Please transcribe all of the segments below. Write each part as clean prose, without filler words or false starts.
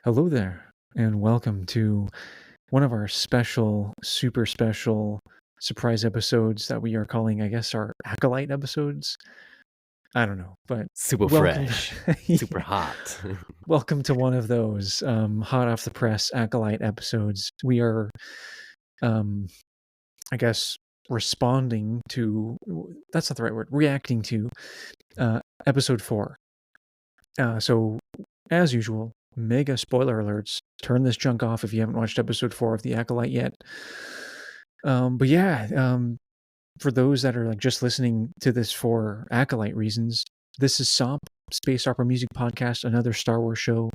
Hello there, and welcome to one of our super special surprise episodes that we are calling, I guess, our Acolyte episodes. I don't know, but Super welcome, fresh, super yeah, hot. welcome to one of those hot off the press Acolyte episodes. We are, um, I guess, responding to, that's not the right word, reacting to episode 4. So, as usual, mega spoiler alerts. Turn this junk off if you haven't watched episode 4 of The Acolyte yet. But yeah, for those that are like just listening to this for Acolyte reasons, this is SOMP, Space Opera Music Podcast, another Star Wars show.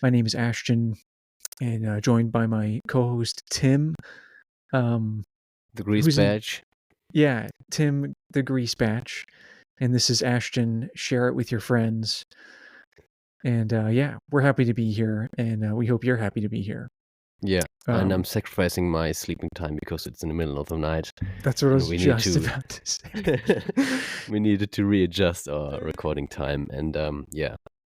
My name is Ashton, and joined by my co-host Tim. The grease Who's in? badge. Yeah, Tim the Grease Batch, and this is Ashton. Share it with your friends. And yeah, we're happy to be here, and we hope you're happy to be here. Yeah, and I'm sacrificing my sleeping time because it's in the middle of the night. That's what I was we just about to say. We needed to readjust our recording time, and yeah,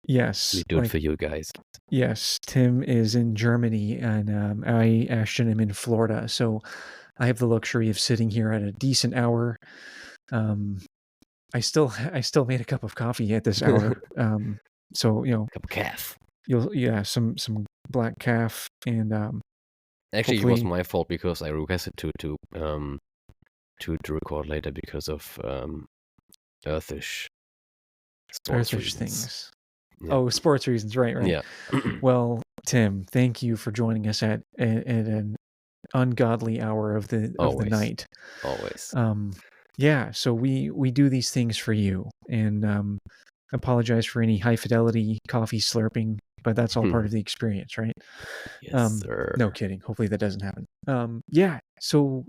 Yes, we do it for you guys. Yes, Tim is in Germany, and I, Ashton, am in Florida. So I have the luxury of sitting here at a decent hour. I still made a cup of coffee at this hour. So Cup of calf. Some black calf, and Actually, hopefully, it was my fault because I requested to record later because of Earthish Earthish reasons. things. Yeah. Oh, sports reasons, right? Yeah. Well, Tim, thank you for joining us at an ungodly hour of the night. Always. Yeah, so we do these things for you, and apologize for any high fidelity coffee slurping, but that's all part of the experience, right? Yes, sir. No kidding. Hopefully that doesn't happen. Yeah. So,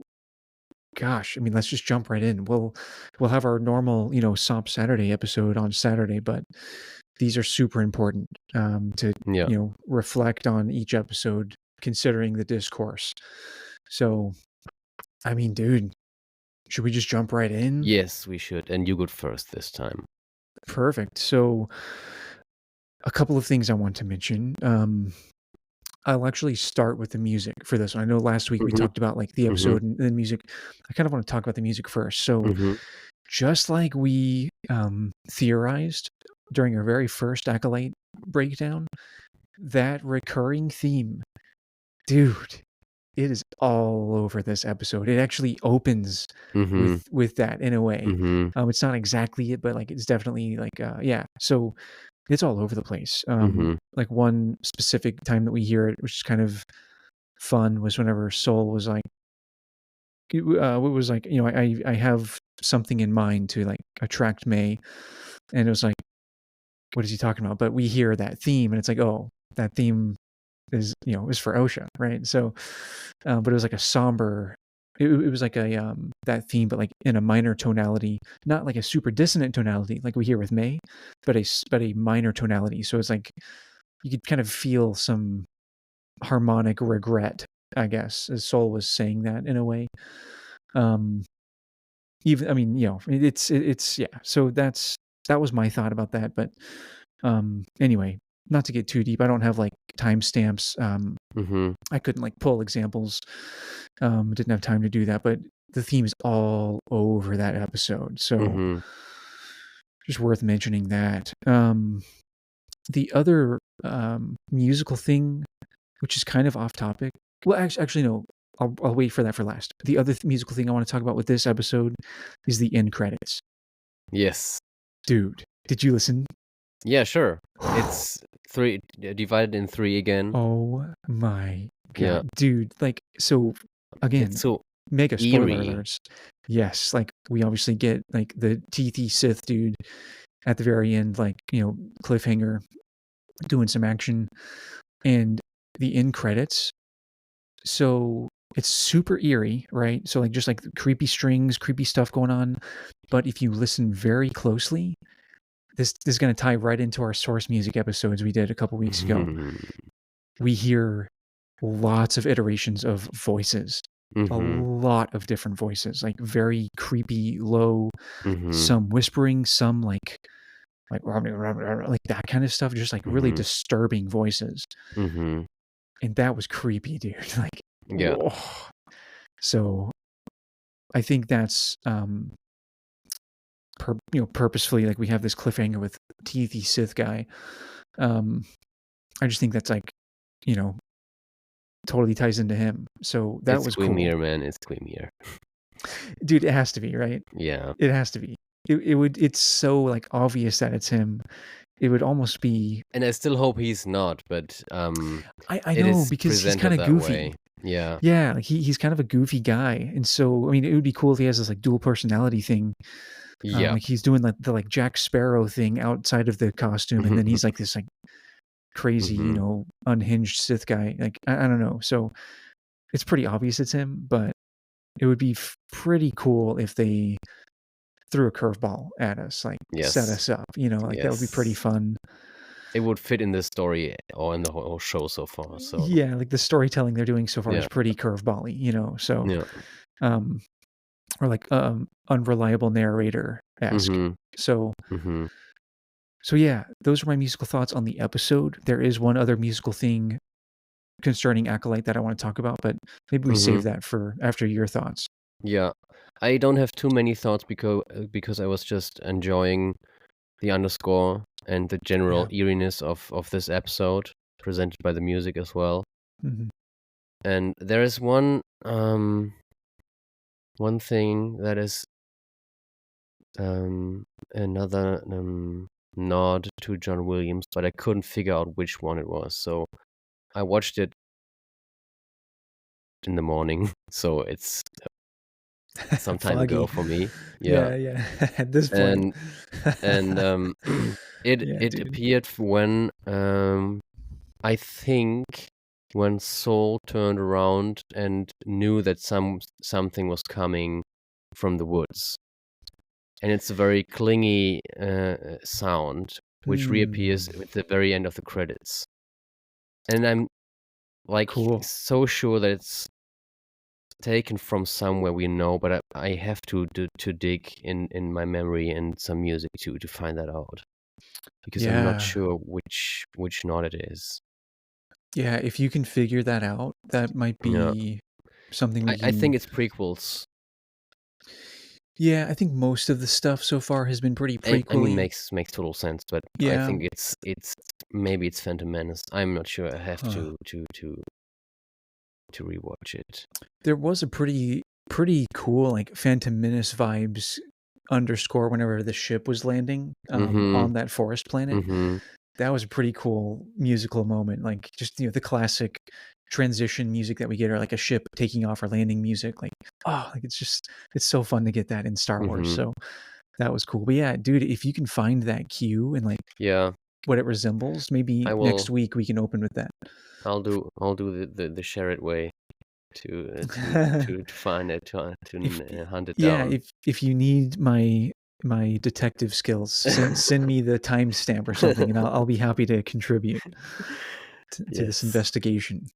gosh, I mean, let's just jump right in. We'll have our normal, SOMP Saturday episode on Saturday, but these are super important to reflect on each episode, considering the discourse. So, I mean, dude, should we just jump right in? Yes, we should. And you go first this time. Perfect. So, a couple of things I want to mention. I'll actually start with the music for this one. I know last week we talked about like the episode and the music. I kind of want to talk about the music first. So, just like we theorized during our very first Acolyte breakdown, that recurring theme, dude, it is all over this episode. It actually opens with that in a way. It's not exactly it, but like it's definitely like yeah. So it's all over the place. Like one specific time that we hear it, which is kind of fun, was whenever Soul was like, it was like, I have something in mind to like attract May, and it was like, what is he talking about? But we hear that theme, and it's like, oh, that theme is for Osha, right? So, but it was like a somber. It was like a that theme, but like in a minor tonality, not like a super dissonant tonality like we hear with May, but a minor tonality. So it's like you could kind of feel some harmonic regret, I guess, as Soul was saying that in a way. Even, I mean, it's yeah. So that was my thought about that. But anyway, not to get too deep, I don't have like timestamps. I couldn't like pull examples. Didn't have time to do that, but the theme is all over that episode. So just worth mentioning that. The other musical thing, which is kind of off topic. Well, actually no. I'll wait for that for last. The other musical thing I want to talk about with this episode is the end credits. Yes. Dude, did you listen? Yeah, sure. It's divided in 3 again. Oh my god. Dude, like, so again, it's so mega spoiler eerie. alerts. Yes, like we obviously get like the teethy Sith dude at the very end, like, cliffhanger, doing some action, and the end credits. So it's super eerie, right? So like just like creepy strings, creepy stuff going on. But if you listen very closely, this is going to tie right into our source music episodes we did a couple weeks ago. We hear lots of iterations of voices, a lot of different voices, like very creepy, low, some whispering, some like like that kind of stuff, just like really disturbing voices. Mm-hmm. And that was creepy, dude. Like, Yeah. whoa. So I think that's purposefully, like we have this cliffhanger with teethy Sith guy. I just think that's like, totally ties into him. So that It's was cool. creamier, man. It's creamier. Dude, it has to be, right? Yeah. It has to be. It's so like obvious that it's him. It would almost be. And I still hope he's not, but I it know, is because he's presented kind of that goofy. way. Yeah. Yeah, like he's kind of a goofy guy. And so, I mean, it would be cool if he has this like dual personality thing. Yeah. Like he's doing like the like Jack Sparrow thing outside of the costume, and then he's like this like crazy, unhinged Sith guy. Like I don't know. So it's pretty obvious it's him, but it would be pretty cool if they threw a curveball at us, like set us up. That would be pretty fun. It would fit in the story or in the whole show so far. So yeah, like the storytelling they're doing so far is pretty curveball-y, So or like unreliable narrator-esque. So so yeah, those are my musical thoughts on the episode. There is one other musical thing concerning Acolyte that I want to talk about, but maybe we save that for after your thoughts. Yeah, I don't have too many thoughts because I was just enjoying the underscore and the general eeriness of this episode presented by the music as well. And there is one thing that is another nod to John Williams, but I couldn't figure out which one it was. So I watched it in the morning, so it's some time ago for me. Yeah. At this point, and it appeared when I think when Saul turned around and knew that something was coming from the woods, and it's a very clingy sound which reappears at the very end of the credits, and I'm like so sure that it's taken from somewhere we know, but I have to dig in my memory and some music to find that out, because I'm not sure which note it is. Yeah, if you can figure that out, that might be something we can... I think it's prequels. Yeah, I think most of the stuff so far has been pretty prequel-y. I mean, makes total sense, but I think it's maybe it's Phantom Menace. I'm not sure. I have to rewatch it. There was a pretty cool like Phantom Menace vibes underscore whenever the ship was landing on that forest planet. That was a pretty cool musical moment, like just the classic transition music that we get, or like a ship taking off or landing music. Like it's so fun to get that in Star Wars. So that was cool. But yeah, dude, if you can find that cue and like what it resembles, maybe next week we can open with that. I'll do the share it way to find it, to hunt it down. Yeah, if you need my detective skills, send me the timestamp or something, and I'll be happy to contribute to this investigation.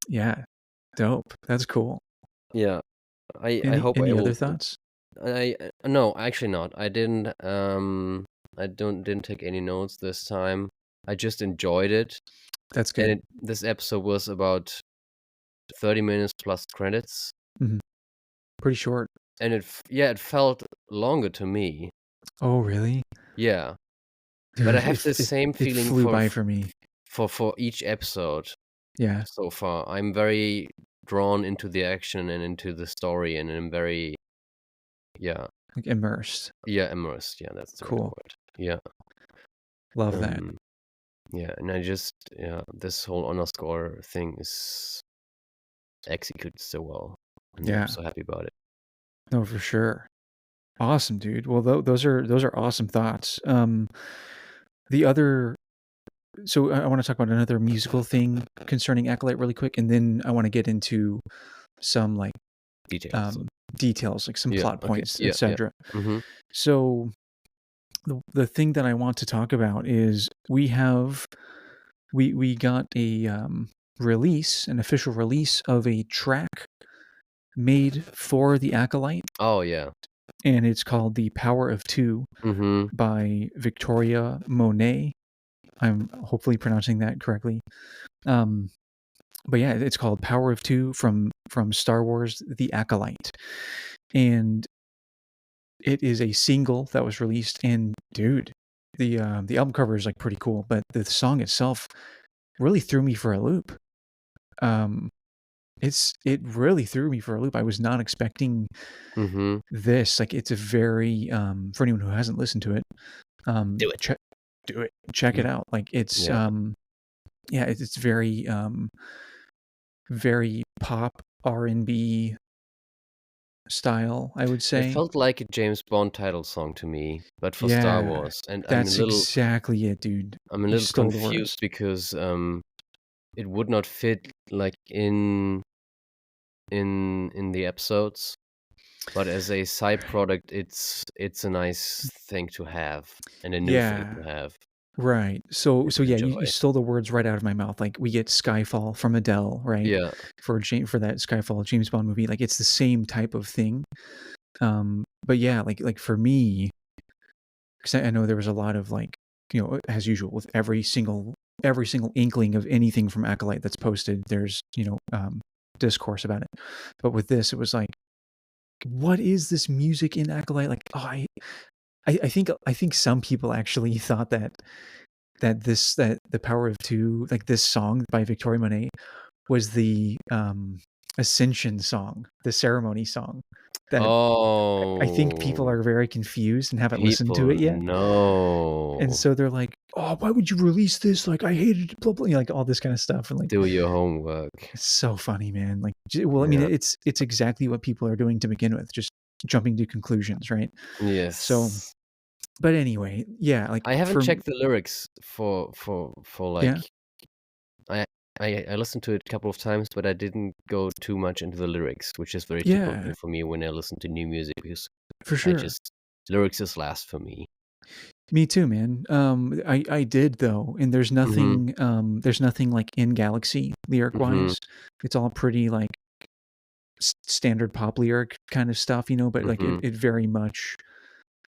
Yeah, dope. That's cool. Yeah, I hope. Any other thoughts? No, actually not. I didn't. I didn't take any notes this time. I just enjoyed it. That's good. And this episode was about 30 minutes plus credits. Pretty short. And it felt longer to me. Oh, really? Yeah. But I have the same feeling. It flew by for me. For each episode. Yeah. So far, I'm very drawn into the action and into the story, and I'm very like immersed. Yeah, immersed. Yeah, that's the right word. Yeah. Love that. Yeah, and I just this whole underscore thing is executed so well. And I'm so happy about it. No, for sure. Awesome, dude. Well, those are awesome thoughts. The other, so I want to talk about another musical thing concerning Acolyte really quick, and then I want to get into some like details, like some plot points, etc. So the thing that I want to talk about is we got a an official release of a track made for the Acolyte. Oh yeah. and it's called The Power of Two by Victoria Monet. I'm hopefully pronouncing that correctly. But yeah, it's called Power of Two from Star Wars: The Acolyte, and it is a single that was released. And dude, the album cover is like pretty cool, but the song itself really threw me for a loop. It really threw me for a loop. I was not expecting this. Like, it's a very for anyone who hasn't listened to it, Do it. Check it out. Like, it's it's very very pop R&B style, I would say. It felt like a James Bond title song to me, but for Star Wars. And that's exactly it, dude. I'm a little confused because it would not fit like in the episodes, but as a side product, it's a nice thing to have and a new thing to have. Right. So yeah, you stole the words right out of my mouth. Like, we get Skyfall from Adele, right? Yeah. For that Skyfall James Bond movie, like, it's the same type of thing. But yeah, like for me, because I know there was a lot of, like, as usual with every single inkling of anything from Acolyte that's posted, there's discourse about it. But with this, it was like, what is this music in Acolyte? Like, oh, I think some people actually thought that the Power of Two, like this song by Victoria Monet, was the Ascension song, the ceremony song. That I think people are very confused and haven't listened to it yet. No. And so they're like, "Oh, why would you release this? Like, I hated it, blah blah," like all this kind of stuff. And like, do your homework. It's so funny, man. Like, well, I mean, it's exactly what people are doing to begin with, just jumping to conclusions, right? Yes. So, but anyway, yeah, like, I haven't checked the lyrics for like. I listened to it a couple of times, but I didn't go too much into the lyrics, which is very typical for me when I listen to new music, because for sure, lyrics is last for me. Me too, man. I did though, and there's nothing like in Galaxy lyric wise. It's all pretty like standard pop lyric kind of stuff, but like it very much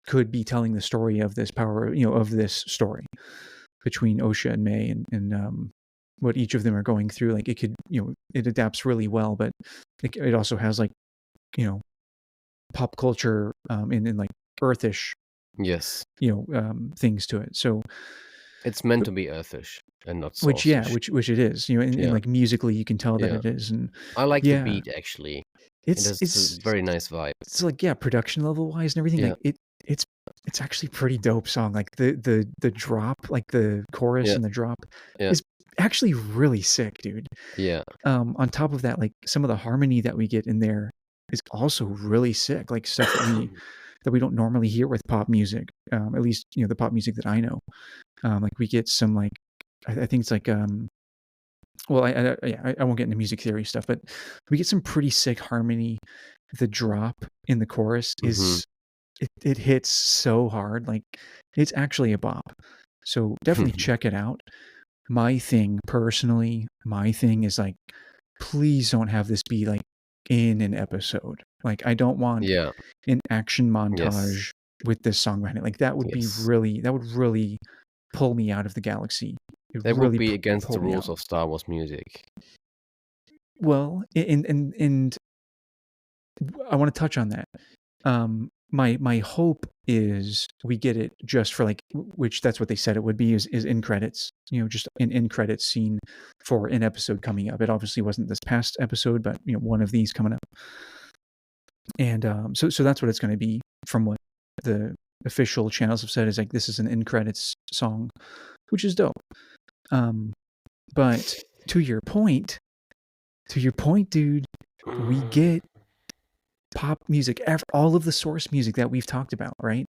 could be telling the story of this power, of this story between Osha and May, and what each of them are going through. Like, it could, it adapts really well, but it also has like, pop culture and like earthish, yes, things to it. So it's meant to be earthish and not saucish. Which it is, and like musically you can tell that it is. And I like the beat, actually. It's a very nice vibe. It's like, production level wise and everything, like it's actually pretty dope song. Like the drop, like the chorus and the drop is actually really sick, dude. Yeah. On top of that, like, some of the harmony that we get in there is also really sick, like stuff that we don't normally hear with pop music. At least, the pop music that I know. Like, we get some, like, I think it's like, well, I won't get into music theory stuff, but we get some pretty sick harmony. The drop in the chorus is it hits so hard. Like, it's actually a bop. So definitely check it out. My thing is like, please don't have this be like in an episode. Like, I don't want an action montage with this song behind it. Like, that would be that would really pull me out of the galaxy. That would be against the rules of Star Wars music. Well, and I want to touch on that. My hope is we get it just for, like, which that's what they said it would be, is in credits, just an in credits scene for an episode coming up. It obviously wasn't this past episode, but one of these coming up. And so that's what it's going to be, from what the official channels have said, is like, this is an in credits song, which is dope. But to your point, dude, we get pop music, all of the source music that we've talked about, right?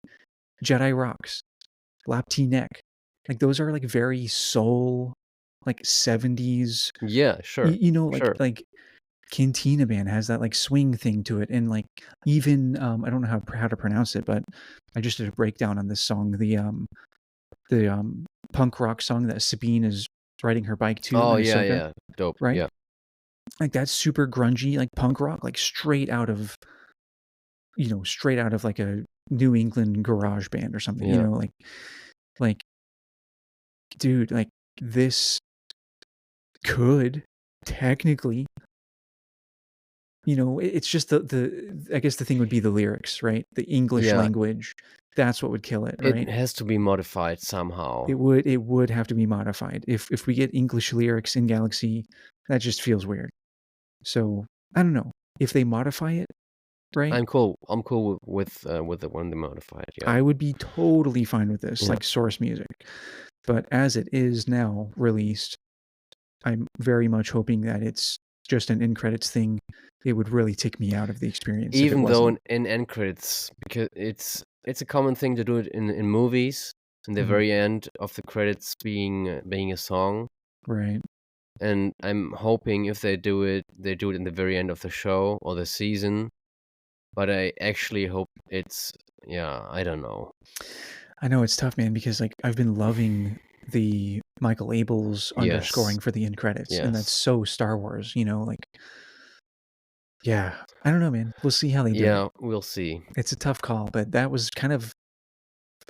Jedi Rocks, Lap T Neck, like, those are like very soul, like 70s. Yeah, sure. Like Cantina Band has that like swing thing to it, and like, even I don't know how to pronounce it, but I just did a breakdown on this song, the punk rock song that Sabine is riding her bike to. Oh yeah, dope, right? Yeah, like, that's super grungy, like punk rock, like straight out of straight out of like a New England garage band or something, Yeah. like, dude, like this could technically, it's just I guess the thing would be the lyrics, right? The English Yeah. language. That's what would kill it, It right? has to be modified somehow. It would have to be modified. If we get English lyrics in Galaxy, that just feels weird. So I don't know if they modify it, right? I'm cool. I'm cool with the one they modified. Yeah. I would be totally fine with this, Yeah. like source music. But as it is now released, I'm very much hoping that it's just an end credits thing. It would really take me out of the experience if it Even though wasn't. in end credits, because it's a common thing to do it in movies, in the Mhm. very end of the credits being a song. Right. And I'm hoping if they do it in the very end of the show or the season. But I actually hope it's, I don't know. I know it's tough, man, because like I've been loving the Michael Abels Yes. underscoring for the end credits, and that's Yes. so Star Wars, like. Yeah, I don't know, man. We'll see how they do it. Yeah, we'll see. It's a tough call, but that was kind of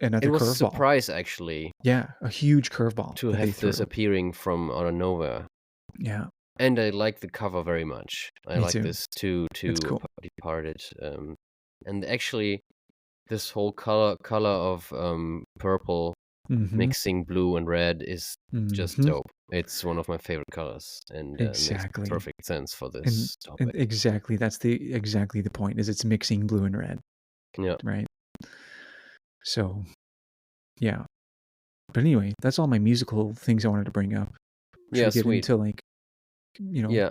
It another was a curveball. surprise, actually, Yeah, a huge curveball to that they have this threw. appearing from out of nowhere. Yeah, And I like the cover very much. I me like too. this two It's cool. departed. And actually, this whole color of purple Mhm. mixing blue and red is just Mhm. dope. It's one of my favorite colors, and makes Exactly. perfect sense for And this and topic. exactly, that's exactly the point, is it's mixing blue and red, Yeah. right? So, yeah. But anyway, that's all my musical things I wanted to bring up. Should Yeah, we get sweet. into like, Yeah.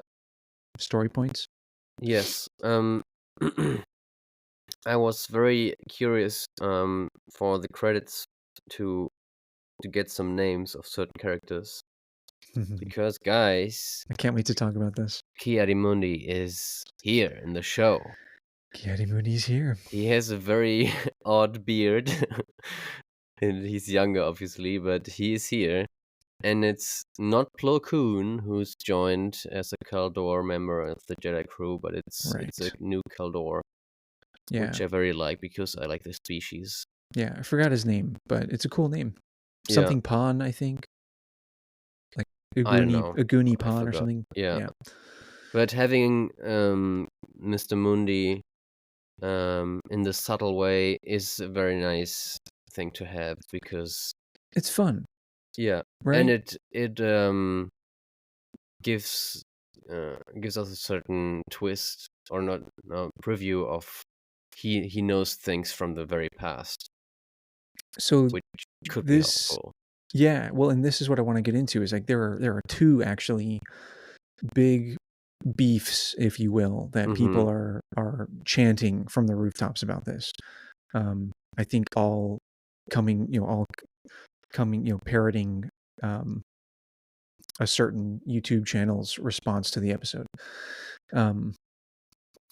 story points? Yes. I was very curious for the credits to get some names of certain characters because, guys, I can't wait to talk about this. Ki-Adi-Mundi is here in the show. Ki-Adi-Mundi's here. He has a very odd beard, and he's younger, obviously, but he is here. And it's not Plo Koon who's joined as a Kaldor member of the Jedi crew, but it's a Right. new Kaldor, Yeah. which I very like because I like the species. Yeah, I forgot his name, but it's a cool name. Yeah. Something Pon, I think. Like I don't know. Uguni I Pon or forgot. something. Yeah. But having Mr. Mundi in the subtle way is a very nice thing to have because It's fun. yeah, right? And it gives us a certain twist or not preview of he knows things from the very past. So which could this, be helpful. Yeah, well, and this is what I want to get into is like there are two actually big beefs, if you will, that people are chanting from the rooftops about this. I think all coming, parroting a certain YouTube channel's response to the episode.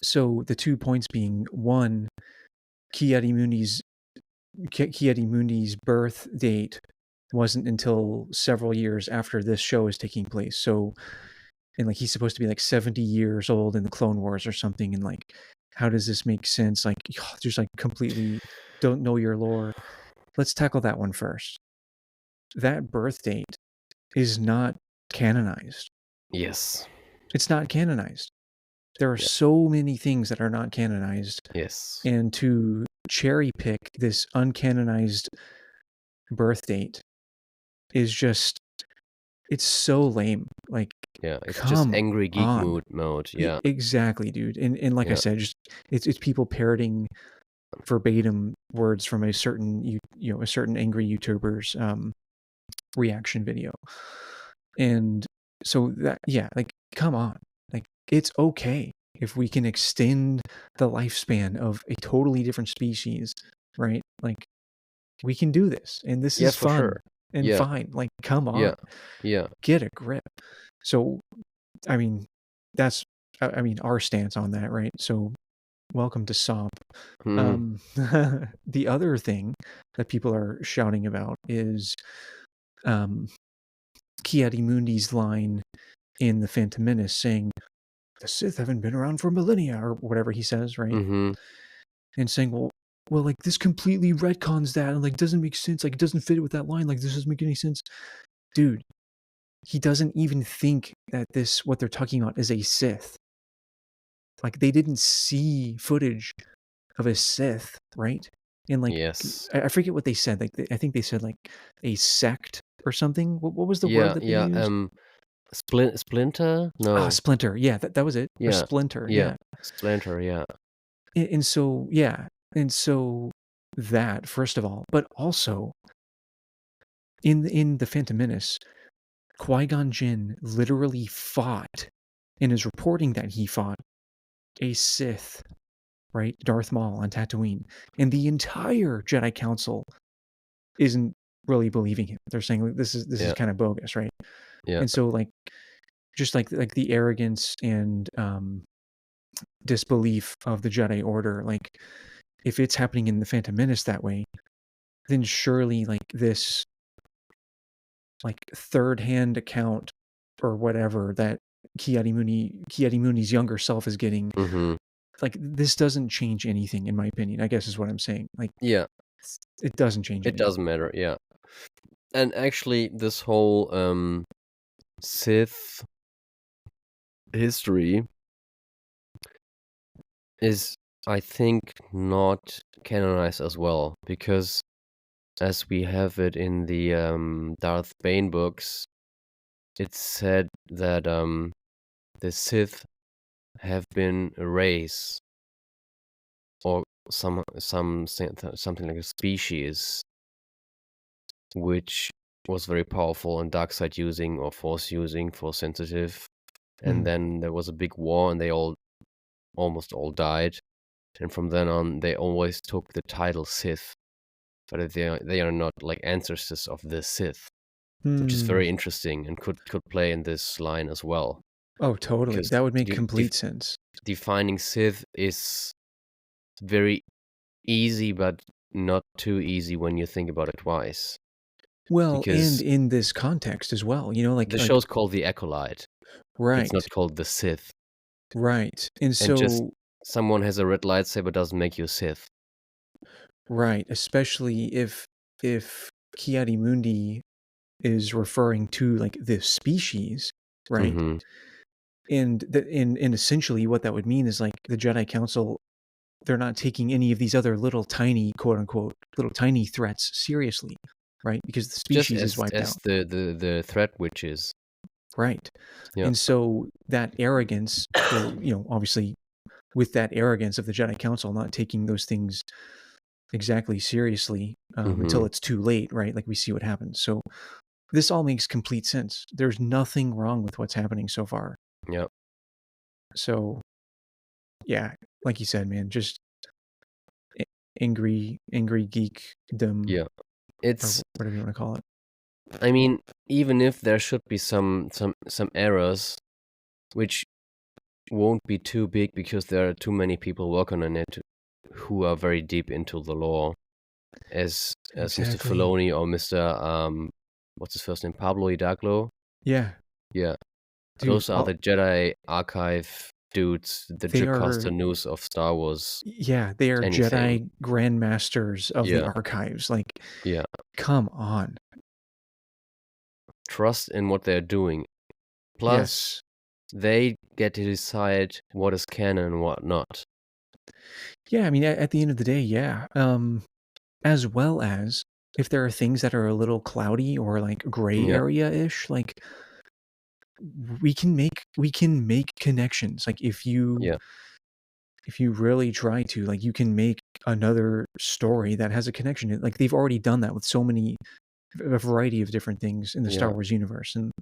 So the 2 points being, one, Ki-Adi-Mundi's birth date wasn't until several years after this show is taking place. So, and like he's supposed to be like 70 years old in the Clone Wars or something, and like, how does this make sense? Like, just like completely don't know your lore. Let's tackle that one first. That birth date is not canonized. Yes. It's not canonized. There are so many things that are not canonized. Yes. And to cherry pick this uncanonized birth date is just, it's so lame. Like, yeah, it's just angry geek mode. Yeah. Exactly, dude. And like I said, just it's people parroting verbatim words from a certain a certain angry YouTuber's reaction video. And so that, like, come on. Like, it's okay if we can extend the lifespan of a totally different species, right? Like, we can do this, and this is fun sure. and fine. Like, come on. Yeah. Get a grip. So, I mean, that's our stance on that, right? So, welcome to SOMP. The other thing that people are shouting about is Ki-Adi-Mundi's line in The Phantom Menace saying, "The Sith haven't been around for millennia," or whatever he says, right? and saying, well, like this completely retcons that and like doesn't make sense. Like it doesn't fit with that line. Like this doesn't make any sense, dude. He doesn't even think that what they're talking about is a Sith. Like they didn't see footage of a Sith, right? And like Yes. I forget what they said. Like I think they said like a sect or something. What was the word Yeah, that they yeah. used? Splinter? No. Splinter. Yeah, that was it. Or Yeah, Splinter. yeah. Yeah. Splinter. Yeah. And so yeah, and so that first of all, but also in the Phantom Menace, Qui-Gon Jinn literally fought, and is reporting that he fought a Sith, right? Darth Maul on Tatooine, and the entire Jedi Council isn't really believing him. They're saying like, this is kind of bogus, right? Yeah. And so like just like the arrogance and disbelief of the Jedi Order, like if it's happening in the Phantom Menace that way, then surely like this like third-hand account or whatever that Ki-Adi-Mundi,'s younger self is getting, like this doesn't change anything in my opinion, I guess is what I'm saying. Like Yeah. it doesn't change It anything. doesn't matter, yeah. And actually this whole Sith history is, I think, not canonized as well, because as we have it in the Darth Bane books, it's said that the Sith have been a race or something like a species which was very powerful and dark side using or force using, force sensitive, and then there was a big war and they almost all died, and from then on they always took the title Sith, but they are not like ancestors of the Sith, which is very interesting and could play in this line as well. Oh, totally. Because That would make complete sense. defining Sith is very easy, but not too easy when you think about it twice. Well, and Because in this context as well, you know, like the show's called The Acolyte. It's not right, called the Sith. right, and And just so someone has a red lightsaber doesn't make you a Sith. right, especially if Ki-Adi-Mundi is referring to like this species, right? And essentially what that would mean is like the Jedi Council, they're not taking any of these other little tiny, quote unquote, little tiny threats seriously, right? Because the Just species is wiped as out. the threat witches. Right. Yeah. And so that arrogance, well, you know, obviously with that arrogance of the Jedi Council not taking those things exactly seriously until it's too late, right? Like we see what happens. So this all makes complete sense. There's nothing wrong with what's happening so far. Yeah. So yeah, like you said, man, just angry geekdom. Yeah. It's, or whatever you want to call it. I mean, even if there should be some errors, which won't be too big because there are too many people working on it who are very deep into the lore, as Mr. Filoni or Mr. What's his first name? Pablo Hidalgo. Yeah. Yeah. Dude, those are the Jedi archive dudes, the Jocasta News of Star Wars. Yeah, they are Jedi grandmasters of the archives. Like, yeah, come on. Trust in what they're doing. Plus, they get to decide what is canon and what not. Yeah, I mean, at the end of the day, yeah. As well as if there are things that are a little cloudy or like gray area-ish, like we can make connections. Like if you really try to, like you can make another story that has a connection. Like they've already done that with so many, a variety of different things in the Star Wars universe. And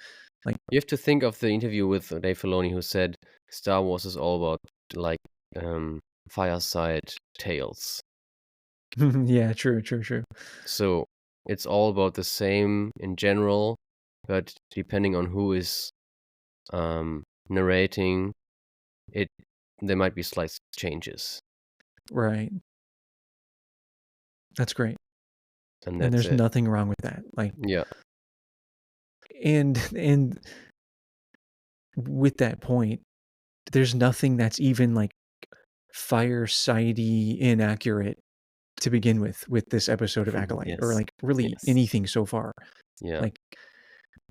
like you have to think of the interview with Dave Filoni, who said Star Wars is all about like fireside tales. Yeah, true. So it's all about the same in general, but depending on who is narrating it, there might be slight changes. Right. That's great. And there's nothing wrong with that. Like, yeah. And with that point, there's nothing that's even like fireside-y inaccurate to begin with this episode of Acolyte, or Yes. like really Yes. anything so far. Yeah. Like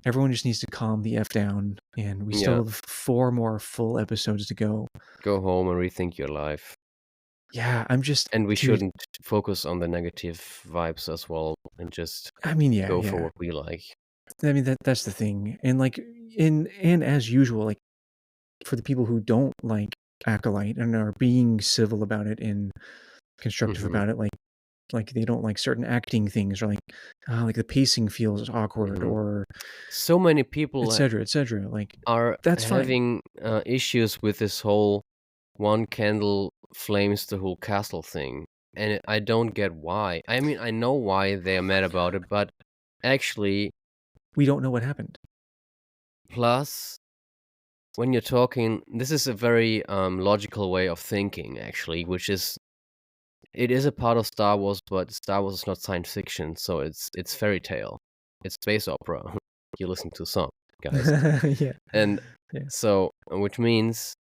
everyone just needs to calm the F down, and we Yeah. still have 4 more full episodes to go. Go home and rethink your life. Yeah, I'm just And we dude, shouldn't focus on the negative vibes as well, and just I mean, yeah, go for yeah. what we like. I mean, that's the thing. And like and as usual, like for the people who don't like Acolyte and are being civil about it and constructive Mhm. about it, like they don't like certain acting things, or like the pacing feels awkward, Mhm. or So many people etc. Like are that's fine. having issues with this whole one candle flames the whole castle thing, and I don't get why. I mean, I know why they are mad about it, but actually, We don't know what happened. plus when you're talking, this is a very logical way of thinking, actually, which is it is a part of Star Wars, but Star Wars is not science fiction, so it's fairy tale, it's space opera. You listen to SOMP, guys, Yeah. and Yeah. so which means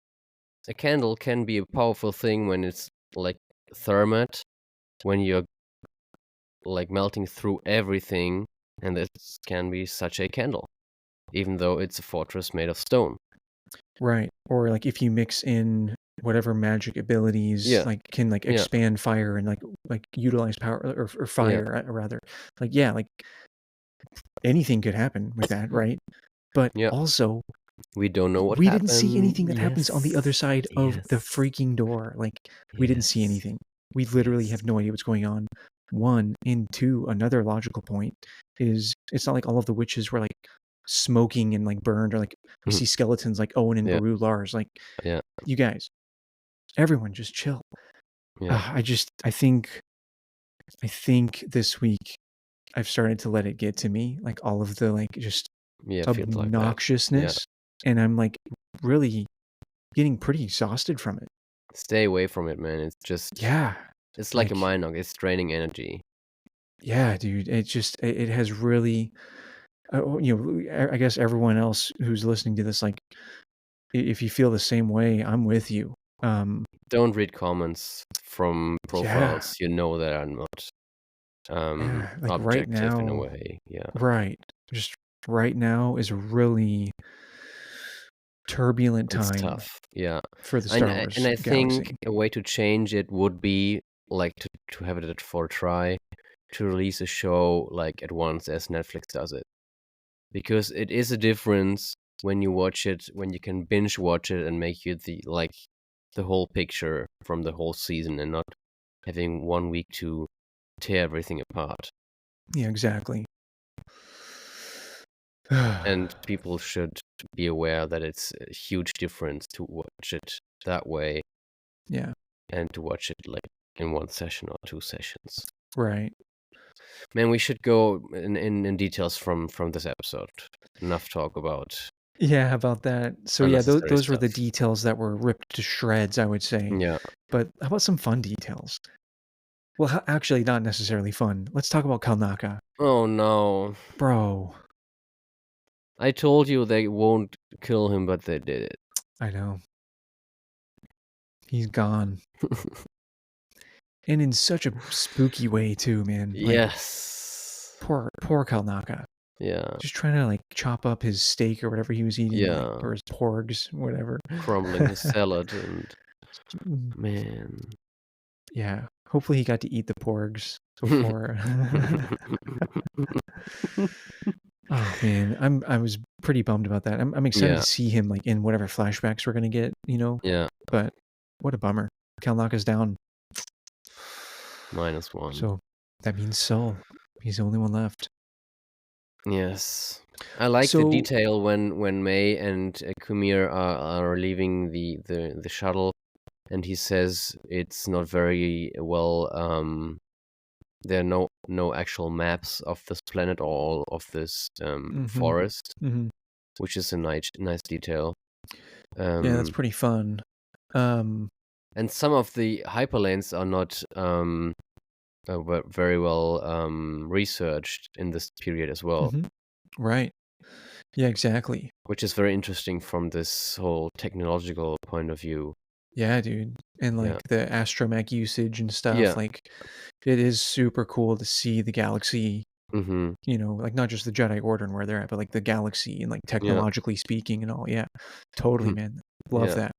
a candle can be a powerful thing when it's like thermite, when you're like melting through everything, and this can be such a candle, even though it's a fortress made of stone. Right. Or like if you mix in whatever magic abilities Yeah, like can like yeah, expand fire and like utilize power, or yeah, fire, rather. Like yeah, like anything could happen with that, right? But yeah. also We don't know what we didn't see happened. anything that happens on the other Yes, side of the yes, freaking door. Like we didn't see yes, anything. We literally yes. have no idea what's going on. One, and two, another logical point is it's not like all of the witches were like smoking and like burned, or like we see skeletons like Owen and Yeah, Baru Lars. Like yeah, you guys, everyone just chill. yeah, I think this week I've started to let it get to me, like all of the like just yeah. Feels like that. Yeah. obnoxiousness, and I'm like really getting pretty exhausted from it. Stay away from it, man. It's just, Yeah, it's like a like mind knock. It's draining energy. yeah, dude, it has really, I guess everyone else who's listening to this, like if you feel the same way, I'm with you. Don't read comments from Yeah, profiles you know that are not yeah, like right objective in a now, way. Yeah. right, just right now is a really turbulent It's time tough. Yeah. for the And Star I and Wars I think galaxy. a way to change it would be like to have it for a try, to release a show like at once as Netflix does it. Because it is a difference when you watch it, when you can binge watch it and make you the whole picture from the whole season, and not having 1 week to tear everything apart. Yeah, exactly. And people should be aware that it's a huge difference to watch it that way Yeah, and to watch it like in one session or 2 sessions. right. Man, we should go in details from this episode. Enough talk about Yeah, how about that? So yeah, unnecessary those were the stuff. details that were ripped to shreds, I would say. Yeah. But how about some fun details? Well, actually, not necessarily fun. Let's talk about Kalnaka. Oh no. Bro, I told you they won't kill him, but they did it. I know. He's gone. And in such a spooky way too, man. Like Yes. poor Kalnaka. Yeah. Just trying to like chop up his steak or whatever he was eating, like, Yeah. or his porgs, whatever. Crumbling his salad and Mm, man. yeah. Hopefully he got to eat the porgs before. Oh man, I was pretty bummed about that. I'm excited Yeah. to see him like in whatever flashbacks we're gonna get, Yeah. But what a bummer. Kalnaka's down. -1. So that means Sol. He's the only one left. Yes. I like the So detail when May and Kumir are leaving the shuttle, and he says it's not very well. There are no actual maps of this planet or of this mhm, forest, mhm. which is a nice detail. Yeah, that's pretty fun. And some of the hyperlanes are not very well researched in this period as well, mhm. Right. Yeah, exactly. which is very interesting from this whole technological point of view. Yeah, dude. And Yeah. like the astromech usage and stuff, Yeah. like it is super cool to see the galaxy, Mhm. like not just the Jedi Order and where they're at, but like the galaxy and like Yeah. technologically speaking and all. Yeah. Totally, man. Love Yeah. that.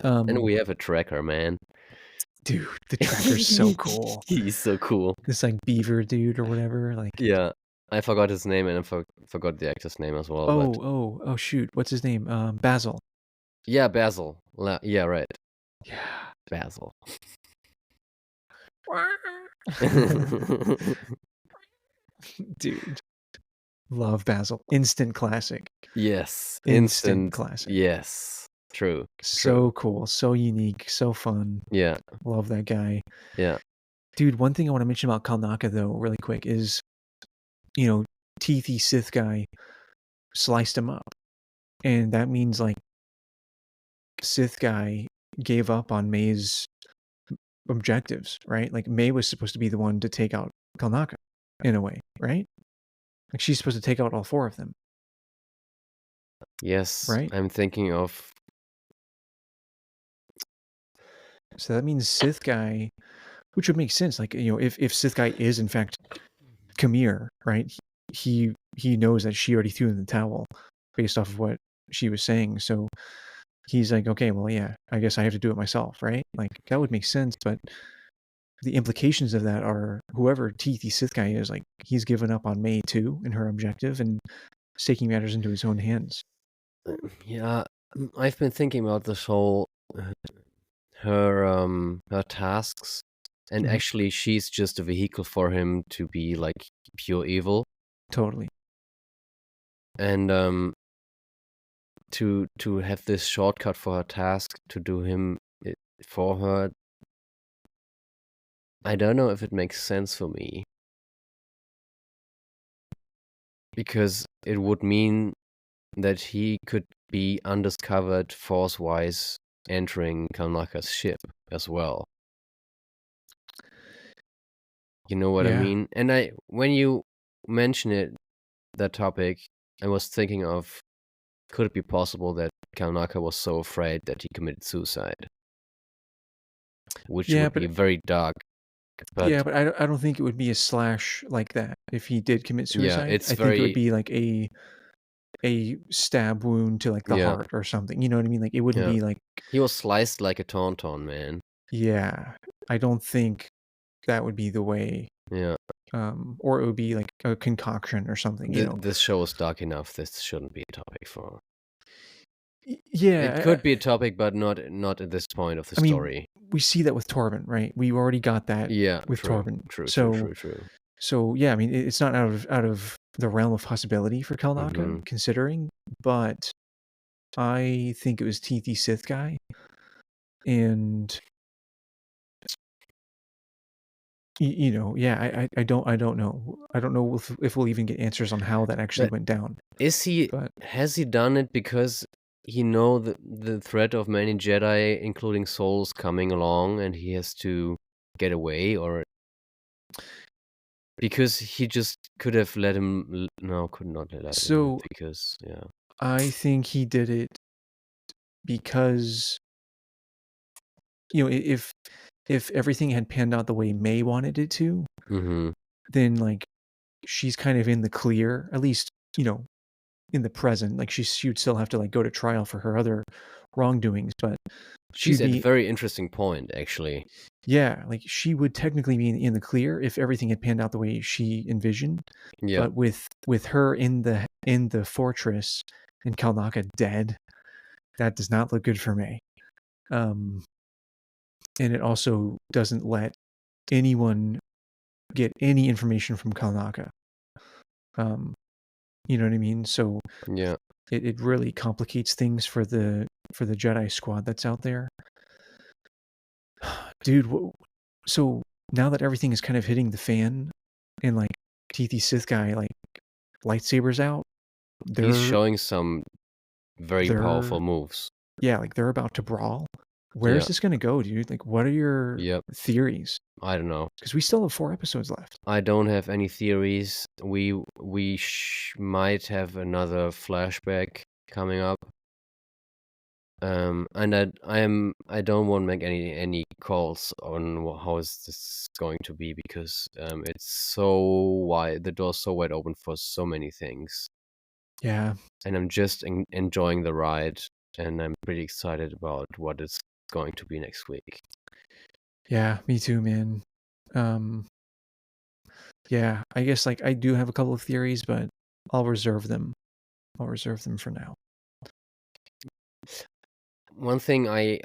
And Um we have a tracker, man. dude, the tracker's so cool. He's so cool. This like beaver dude or whatever, like Yeah. I forgot his name and I forgot the actor's name as well, but oh shoot, what's his name? Basil. yeah, Basil. Yeah, right. Yeah. Basil. Dude, love Basil. Instant classic. Yes. Instant Instant. classic. Yes. True. True. So cool, so unique, so fun. Yeah. Love that guy. Yeah. Dude, one thing I want to mention about Kalnaka though, really quick, is teethy Sith guy sliced him up. And that means like Sith guy gave up on May's objectives, right? Like May was supposed to be the one to take out Kalnaka in a way, right? Like she's supposed to take out all 4 of them, Yes. right? I'm thinking of. So that means Sith guy, which would make sense. Like, if Sith guy is in fact Kamir, right? He knows that she already threw in the towel based off of what she was saying. So he's like, okay, well, yeah, I guess I have to do it myself, right? Like that would make sense, but the implications of that are whoever teethy Sith guy is, like he's given up on May too in her objective and is taking matters into his own hands. Yeah. I've been thinking about this whole uh, her tasks, and Mhm. actually she's just a vehicle for him to be like pure evil, Totally. and to have this shortcut for her task to do him for her. I don't know if it makes sense for me, because it would mean that he could be undiscovered force-wise entering Kalnaka's ship as well. You know what I Yeah. mean? And when you mention it, that topic, I was thinking of, could it be possible that Kalnaka was so afraid that he committed suicide? Which Yeah, would be but very dark. But yeah, but I don't think it would be a slash like that if he did commit yeah, suicide. it's I think it would very, be like a stab wound to like the yeah, heart or something. You know what I mean? Like it wouldn't yeah. be like, He was sliced like a tauntaun, man. yeah. I don't think that would be the way. Yeah. Or it would be like a concoction or something. This show is dark enough. This shouldn't be a topic for. It Yeah, could be a topic, but not at this point of the I mean, story. we see that with Torben, right? We already got that Yeah, with true, Torben. true, true, So true, true. so yeah, I mean, it's not out of the realm of possibility for Kalnaka, Mm-hmm. considering, but I think it was teethy Sith guy, and yeah, I don't know. I don't know if we'll even get answers on how that actually But went down. But has he done it because he know the threat of many Jedi, including souls, coming along, and he has to get away, or because he just could have let him? No, could not let him, so because yeah. I think he did it because if everything had panned out the way May wanted it to, Mm-hmm. then like she's kind of in the clear, at least, in the present. Like she'd still have to like go to trial for her other wrongdoings, but She's she'd at a be, very interesting point, actually. yeah, like she would technically be in the clear if everything had panned out the way she envisioned. Yeah, But with her in the fortress and Kalnaka dead, that does not look good for May. And it also doesn't let anyone get any information from Kalnaka. You know what I mean? So yeah, it really complicates things for the Jedi squad that's out there. Dude, so now that everything is kind of hitting the fan and like teethy Sith guy like lightsabers out, he's they're showing some very they're powerful moves. yeah, like they're about to brawl. Where's Yeah, this gonna go, dude? Like what are your yep. theories? I don't know. Because we still have 4 episodes left. I don't have any theories. We might have another flashback coming up. And I don't want to make any calls on how is this going to be, because it's so wide. The door's so wide open for so many things, Yeah. and I'm just enjoying the ride, and I'm pretty excited about what it's going to be next week. Yeah, me too, man. Yeah, I guess like I do have a couple of theories, but I'll reserve them. I'll reserve them for now. One thing I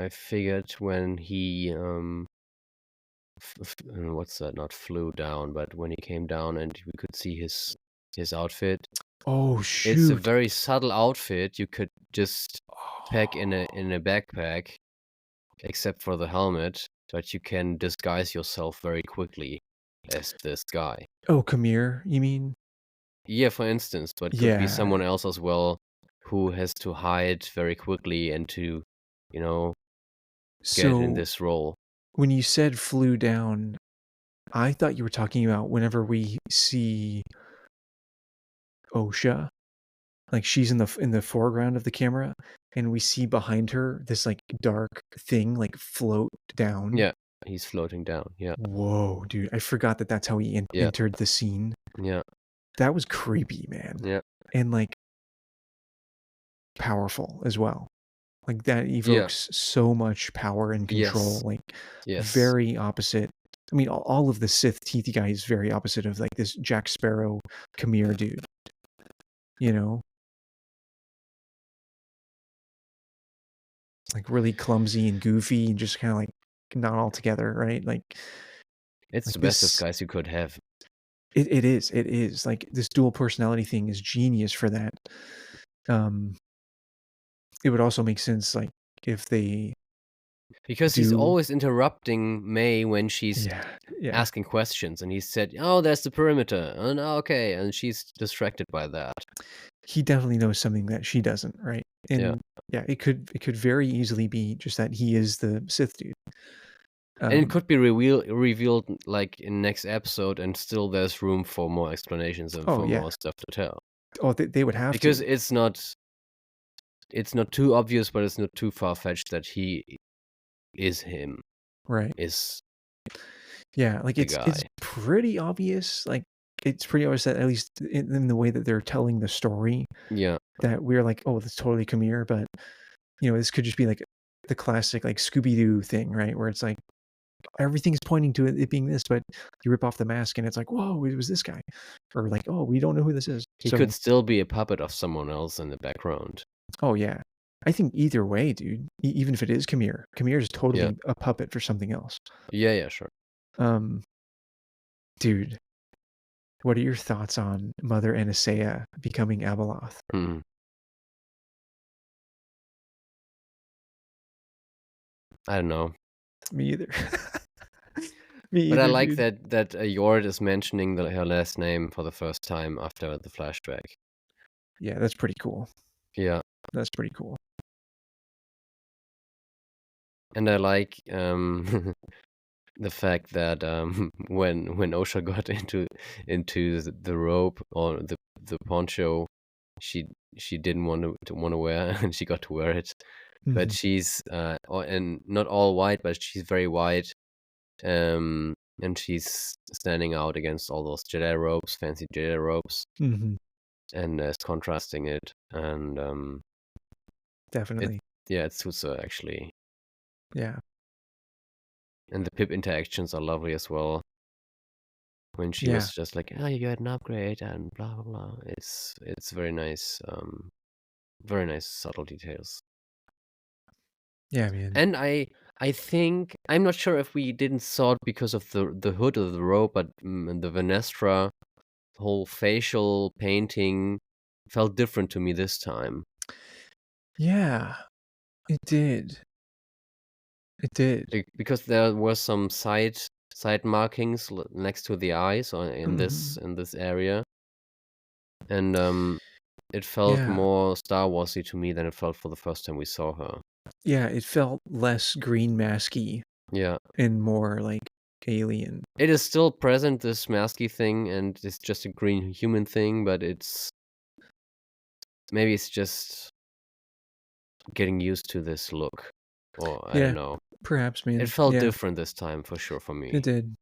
figured when he what's that? Not flew down, but when he came down and we could see his outfit. Oh It's a shoot. very subtle outfit. You could just pack in Oh, a backpack, except for the helmet, but you can disguise yourself very quickly as this guy. oh, Kamir, you mean? Yeah, for instance, but could be Yeah. someone else as well who has to hide very quickly and to, you know, get in So this role. when you said flew down, I thought you were talking about whenever we see Osha, like she's in the foreground of the camera, and we see behind her this like dark thing like float down. Yeah, he's floating down. Yeah, Whoa, dude! I forgot that that's how he yeah, entered the scene. yeah, That was creepy, man, yeah, and like powerful as well. Like that yeah. evokes so much power and control. Yes, Like yes. very opposite. I mean, all of the Sith teethy guy is very opposite of like this Jack Sparrow, Kamir dude. You know, like really clumsy and goofy and just kind of like not all together, right? It's Like the best this. disguise you could have. It is like this dual personality thing is genius for that. Um, it would also make sense like if they Because he's do, always interrupting May when she's yeah, yeah. asking questions, and he said, "Oh, there's the perimeter," and okay, and she's distracted by that. He definitely knows something that she doesn't, right? Yeah, And yeah, it could very easily be just that he is the Sith dude. and it Um, could be revealed like in next episode, and still there's room for more explanations and oh for yeah, more stuff to tell. oh they would have Because to, it's not too obvious, but it's not too far fetched that he is him, right? is Yeah, like the it's guy. pretty obvious. Like it's pretty obvious that at least in the way that they're telling the story, Yeah, that we're like, oh, that's totally Kamir, but you know, this could just be like the classic like Scooby Doo thing, right? Where it's like everything's pointing to it being this, but you rip off the mask and it's like, whoa, it was this guy, or like, oh, we don't know who this is. he So, could still be a puppet of someone else in the background. oh yeah, I think either way, dude, even if it is Kamir, Kamir is Yeah, totally a puppet for something else. yeah, yeah, sure. Um, dude, what are your thoughts on Mother Anastasia becoming Abeloth? Hmm. I don't know. Me either. Me But I either, like dude. that Yord is mentioning her last name for the first time after the flashback. Yeah, that's pretty cool. Yeah, That's pretty cool. and I like the fact that when Osha got into the robe or the poncho, she didn't want to wear, and she got to wear it. But Mhm, she's and not all white, but she's very white. And she's standing out against all those Jedi robes, fancy Jedi robes, mhm, and contrasting it. And it definitely. yeah, it suits her actually. Yeah, And the Pip interactions are lovely as well. When she yeah, was just like, "Oh, you got an upgrade," and blah blah blah. It's very nice subtle details. yeah, man. And I think I'm not sure if we didn't saw it because of the hood of the robe, but the Venestra whole facial painting felt different to me this time. Yeah, it did. It did. Because there were some side markings next to the eyes or Mhm. in this area, and it felt Yeah, more Star Warsy to me than it felt for the first time we saw her. yeah, it felt less green masky Yeah. and more like alien. It is still present, this masky thing, and it's just a green human thing, but maybe it's just getting used to this look, or I don't know. Perhaps, man. It felt Yeah, different this time for sure for me. it did.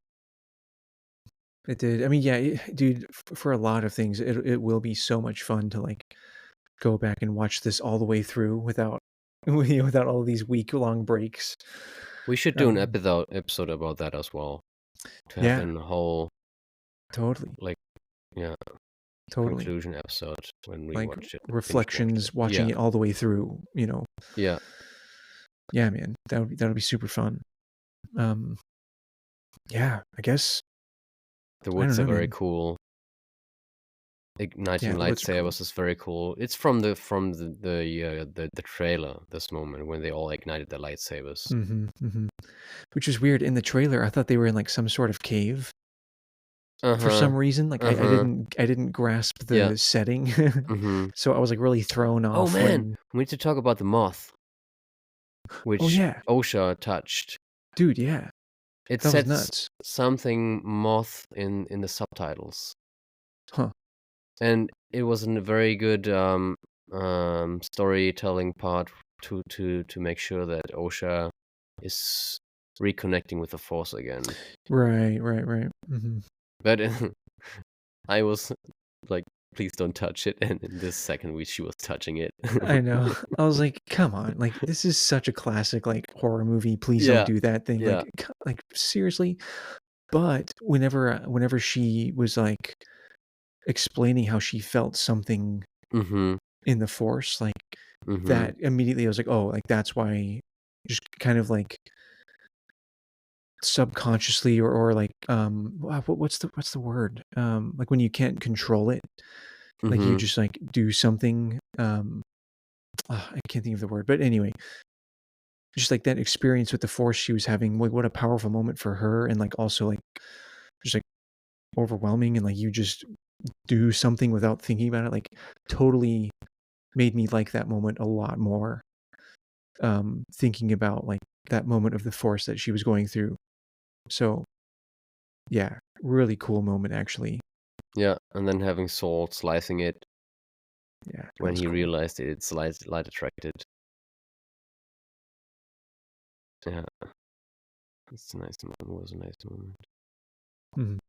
It did. I mean, yeah, dude, for a lot of things, it will be so much fun to like go back and watch this all the way through without without all these week-long breaks. We should do an episode about that as well. To have Yeah, a whole, totally, like, yeah, totally. conclusion episode when we Like watch it, binge watch it. reflections, watching Yeah, it all the way through. yeah. Yeah, man, that would be super fun. Um, yeah, I guess The I don't woods are know, very man. cool. Igniting Yeah, the woods are cool. lightsabers is very cool. It's from the trailer. This moment when they all ignited the lightsabers. Which is weird. In the trailer, I thought they were in like some sort of cave Uh for some huh. reason. Like Uh huh. I didn't grasp Yeah. the setting, Mm-hmm. so I was like really thrown Oh off man, when. we need to talk about the moth, Oh which yeah, Osha touched. dude, yeah, It that was says nuts, something moth in the subtitles, huh? and it was a very good storytelling part to make sure that Osha is reconnecting with the Force again. Right. But I was like, please don't touch it. And in this second, she was touching it. I know. I was like, come on, like this is such a classic like horror movie. Please don't Yeah, do that thing. yeah. Like seriously. But whenever she was like explaining how she felt something Mm-hmm. in the Force, like Mm-hmm. that immediately I was like, oh, like that's why, just kind of like subconsciously or like what's the word, like when you can't control it, like you Mm-hmm. just like do something, I can't think of the word, but anyway, just like that experience with the Force she was having, like what a powerful moment for her, and like also like just like overwhelming, and like you just do something without thinking about it, like totally made me like that moment a lot more, thinking about like that moment of the Force that she was going through. So yeah, really cool moment actually. Yeah, and then having Saul slicing it Yeah, that when was he cool. realized it's light attracted. Yeah, it's a nice moment. It was a nice moment. Mhm.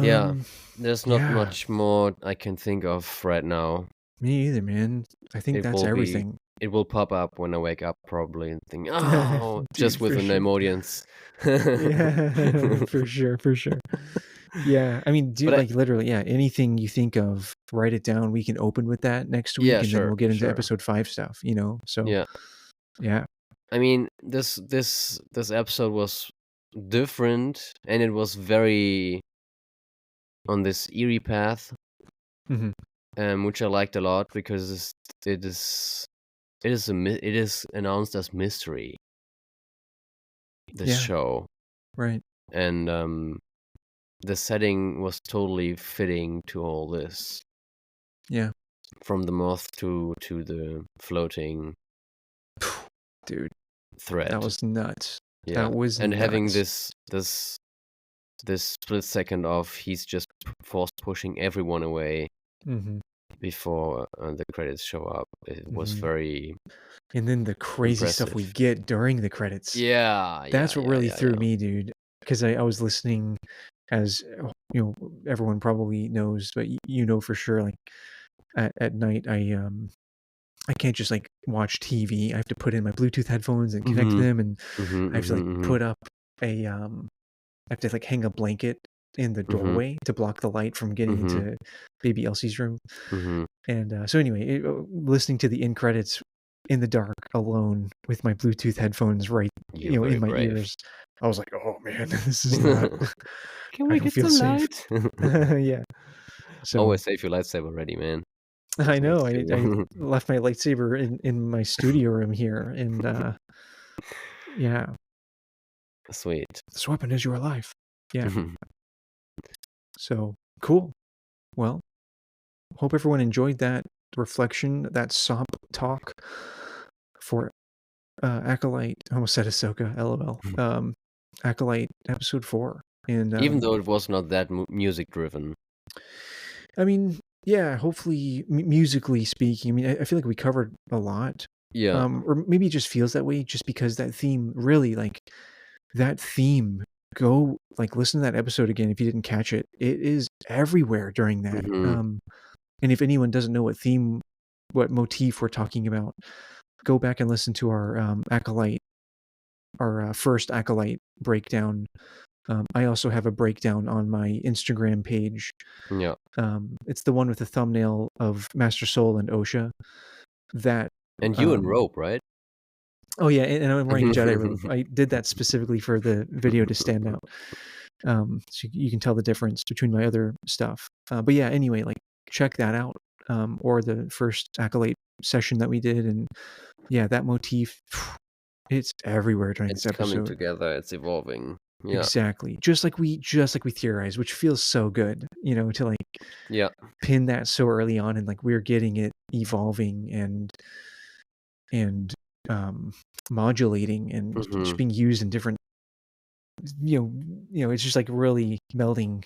Yeah, there's not Yeah, much more I can think of right now. me either, man. I think It that's will be. everything. It will pop up when I wake up probably and think, oh, just Dude, with for an sure. audience. Yeah, for sure, for sure. Yeah, I mean, dude, But like literally, yeah, anything you think of, write it down. We can open with that next week, yeah, and then sure, we'll get into sure. episode 5 stuff, So, Yeah, yeah. I mean, this episode was different, and it was very on this eerie path, Mhm. which I liked a lot because it is it is announced as mystery, this Yeah, show, right. and the setting was totally fitting to all this, Yeah. from the moth to the floating Dude, that thread. was nuts. Yeah, That was and having nuts. this split second of he's just force pushing everyone away Mhm, before the credits show up. It was mhm. very And then the crazy stuff we impressive. get during the credits. Yeah, yeah, That's what yeah, really yeah, threw yeah. me, dude. Because I was listening as, everyone probably knows, but for sure, like, at night, I can't just, like, watch TV. I have to put in my Bluetooth headphones and connect Mhm. them, and Mhm. I have to, like, Mhm. Mhm. put up I have to, like, hang a blanket in the Mhm. doorway to block the light from getting Mhm. into baby Elsie's room. Mhm. And, so anyway, listening to the end credits in the dark alone with my Bluetooth headphones right, You're in very my brave. ears, I was like, "Oh, man, this is not Can I we don't get feel some safe." light? Yeah. So, Always save your lightsaber ready, man. I That's nice know, I too. left my lightsaber in my studio room here, and, yeah, Sweet. "This weapon is your life." Yeah. So, cool. Well, hope everyone enjoyed that reflection, that SOMP talk for, Acolyte. I almost said Ahsoka, LOL. Acolyte episode 4, and, Even though it was not that music driven. I mean, yeah, hopefully, musically speaking, I mean, I feel like we covered a lot, Yeah. or maybe it just feels that way just because that theme really, like, that theme, go, like, listen to that episode again if you didn't catch it. It is everywhere during that, Mhm. and if anyone doesn't know what motif we're talking about, go back and listen to our, Acolyte, our, first Acolyte breakdown. I also have a breakdown on my Instagram page. Yeah. It's the one with the thumbnail of Master Soul and Osha. That, And you in um robe, right? oh yeah, and I'm wearing a Jedi robe. I did that specifically for the video to stand out. So you can tell the difference between my other stuff. But yeah, anyway, like, check that out. Or the first Acolyte session that we did, and yeah, that motif, it's everywhere during this It's coming episode. together, it's evolving. Yeah. Exactly. Just like we theorized, which feels so good, to, like, Yeah. pin that so early on, and, like, we're getting it evolving and modulating and just Mhm. being used in different, it's just, like, really melding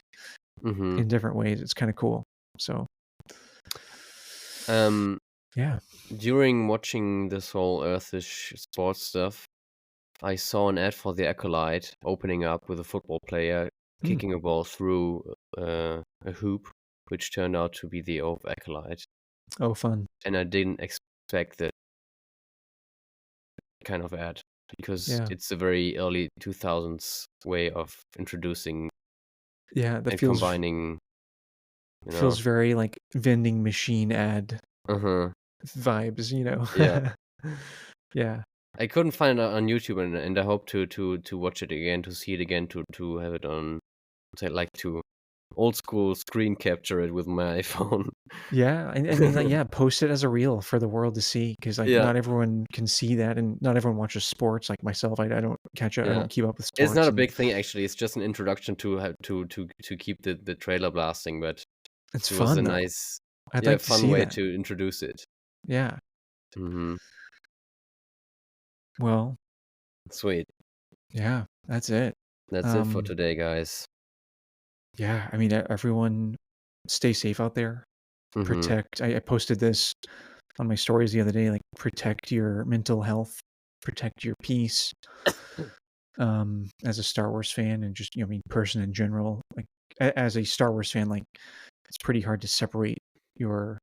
Mhm. in different ways. It's kind of cool. So Um, yeah. During watching this whole Earthish sports stuff, I saw an ad for the Acolyte opening up with a football player Mm. kicking a ball through a hoop, which turned out to be the old Acolyte. Oh, fun. And I didn't expect that kind of ad because Yeah. it's a very early 2000s way of introducing Yeah, that and feels combining, you know. feels very, like, vending machine ad Uh-huh. vibes. Yeah. Yeah. I couldn't find it on YouTube, and I hope to watch it again, to see it again, to have it on, say, like, to old school screen capture it with my iPhone. Yeah, and I mean, like, yeah, post it as a reel for the world to see, because, like, Yeah, not everyone can see that, and not everyone watches sports like myself. I don't I yeah. don't keep up with It's not sports, a and big thing, actually. It's just an introduction to how to keep the trailer blasting, but it's it was a fun, though. nice, I'd yeah, like to fun see way that. to introduce it. Yeah. Mhm. Well, Sweet. yeah, that's it. That's it for Um, today, guys. yeah, I mean, everyone stay safe out there. Mhm. Protect I posted this on my stories the other day, like, protect your mental health, protect your peace, as a Star Wars fan, and just, I mean, person in general. Like, as a Star Wars fan, like, it's pretty hard to separate your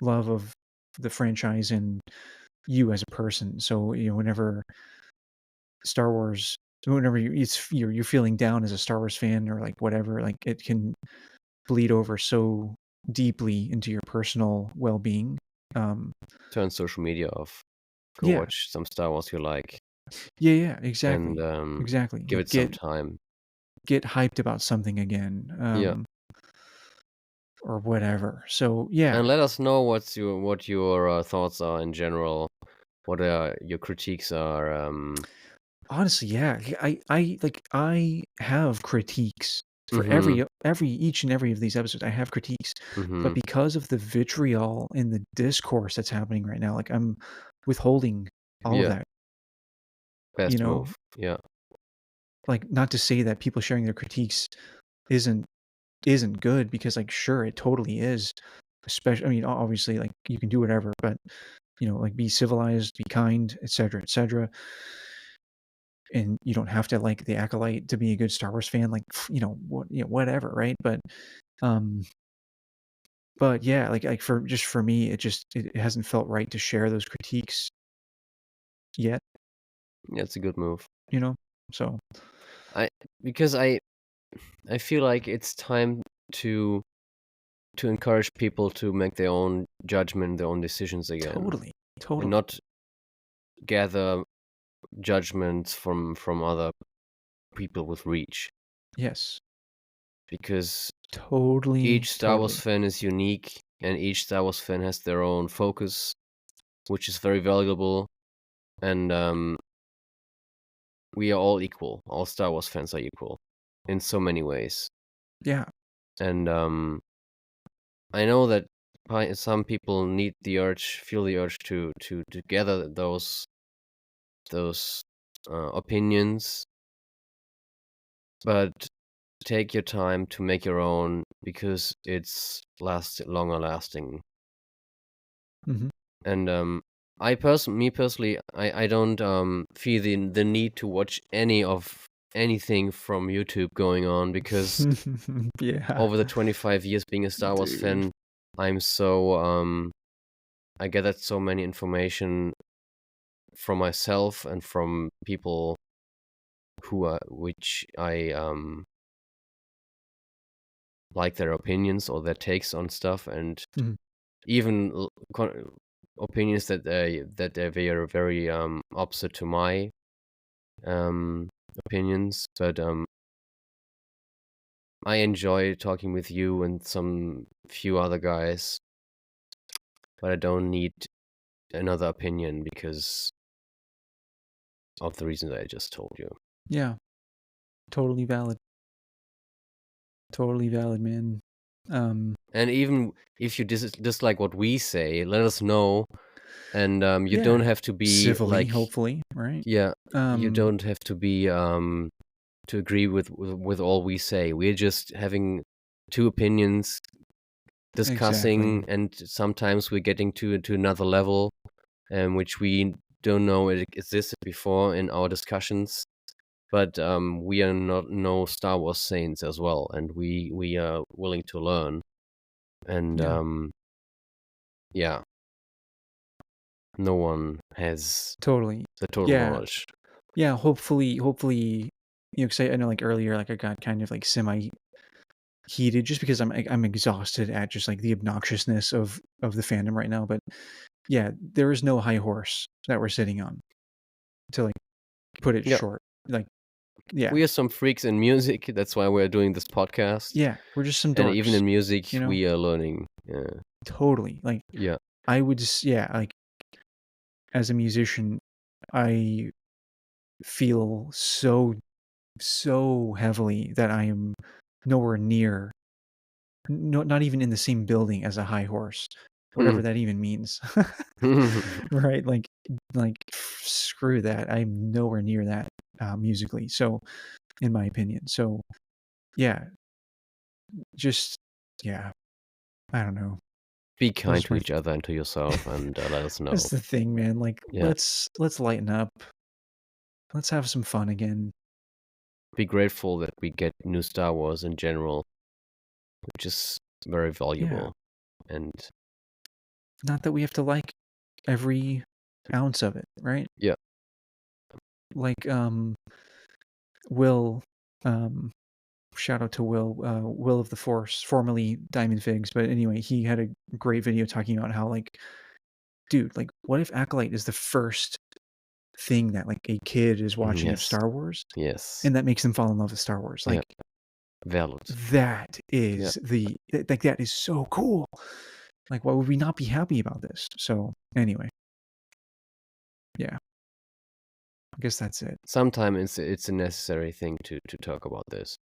love of the franchise and you as a person. So, whenever Star Wars whenever you're feeling down as a Star Wars fan, or, like, whatever, like, it can bleed over so deeply into your personal well-being. Um, Turn social media off. Go yeah. watch some Star Wars you like, Yeah, and, exactly. Exactly. give Like, it some time. get hyped about something again, Yeah. or whatever. So, yeah. And let us know what your thoughts are in general. What your critiques are. Honestly, yeah. I have critiques for Mhm. each and every of these episodes. I have critiques, but Mhm. because of the vitriol and the discourse that's happening right now, like, I'm withholding all of Yeah. that. You Best know, move. Yeah. like, not to say that people sharing their critiques isn't isn't good, because, like, sure, it totally is. Especially, I mean, obviously, like, you can do whatever, but, like, be civilized, be kind, etc., etc. And you don't have to like the Acolyte to be a good Star Wars fan. Like, whatever, right? Um, but yeah, like, for me, it hasn't felt right to share those critiques yet. Yeah, it's a good move. You know, so I because I feel like it's time to to encourage people to make their own judgment, their own decisions again, totally, and totally, not gather judgments from other people with reach. yes, Because totally, each Star Wars totally, fan is unique, and each Star Wars fan has their own focus, which is very valuable. And we are all equal. All Star Wars fans are equal in so many ways. yeah, And I know that some people feel the urge to gather those opinions, but take your time to make your own, because it's longer lasting. Mhm. And me personally, I don't feel the need to watch anything from YouTube going on, because Yeah, over the 25 years being a Star Wars dude. fan, I'm so I gathered so many information from myself and from people which I like their opinions or their takes on stuff, and Mhm. even opinions that they are very opposite to my opinions. But I enjoy talking with you and some few other guys, but I don't need another opinion because of the reasons I just told you. Yeah, totally valid. Totally valid, man. And even if you dislike what we say, let us know. And you Yeah, don't have to be civilly, like, hopefully, right? yeah, you don't have to be to agree with all we say. We're just having two opinions, discussing, Exactly. and sometimes we're getting to another level, which we don't know it existed before in our discussions. But we are not no Star Wars saints as well, and we are willing to learn. And Yeah. yeah, no one has Totally. the total Yeah. knowledge. Yeah, hopefully, because I know, like, earlier, like, I got kind of, like, semi-heated just because I'm exhausted at just, like, the obnoxiousness of the fandom right now, but, yeah, there is no high horse that we're sitting on, to, like, put it Yeah, short. Like, yeah. we are some freaks in music. That's why we're doing this podcast. Yeah, we're just some And even dorks, in music, you know? we are learning. Totally. Like, Yeah. I would just yeah, like, as a musician, I feel so heavily that I am nowhere near not even in the same building as a high horse, whatever that even means. Right? Like, screw that. I'm nowhere near that, musically, so in my opinion. So, yeah, just yeah, I don't know. Be Those kind are to my each other and to yourself, and let us know. That's the thing, man, like, Yeah. let's lighten up. Let's have some fun again. Be grateful that we get new Star Wars in general, which is very Yeah. valuable. And Not that we have to like every ounce of it, right? yeah. Like, Will, shout out to Will, Will of the Force, formerly Diamond Figs, but anyway, he had a great video talking about how, like, dude, like, what if Acolyte is the first thing that, like, a kid is watching of Yes. Star Wars, Yes. and that makes them fall in love with Star Wars? Like, valid. that is like, that is so cool. Like, why would we not be happy about this? So, anyway. Yeah. I guess that's it. Sometimes it's a necessary thing to talk about this.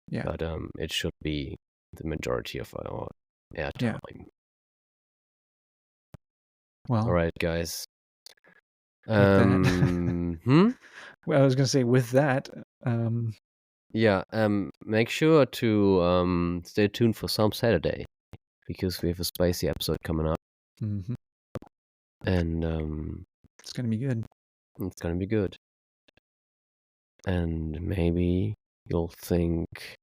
Yeah. But it should be the majority of our airtime. Well, all right, guys. with that, well, I was gonna say with that, yeah, make sure to stay tuned for SOMP Saturday, because we have a spicy episode coming up, mhm, and it's gonna be good. it's gonna be good. And maybe you'll think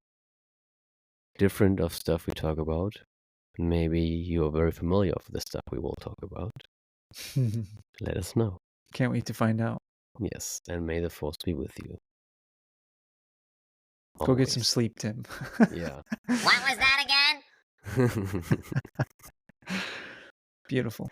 different of stuff we talk about. Maybe you are very familiar with the stuff we will talk about. Let us know. Can't wait to find out. Yes, and may the force be with you. Go get some Always. sleep, Tim. Yeah. What was that again? Beautiful.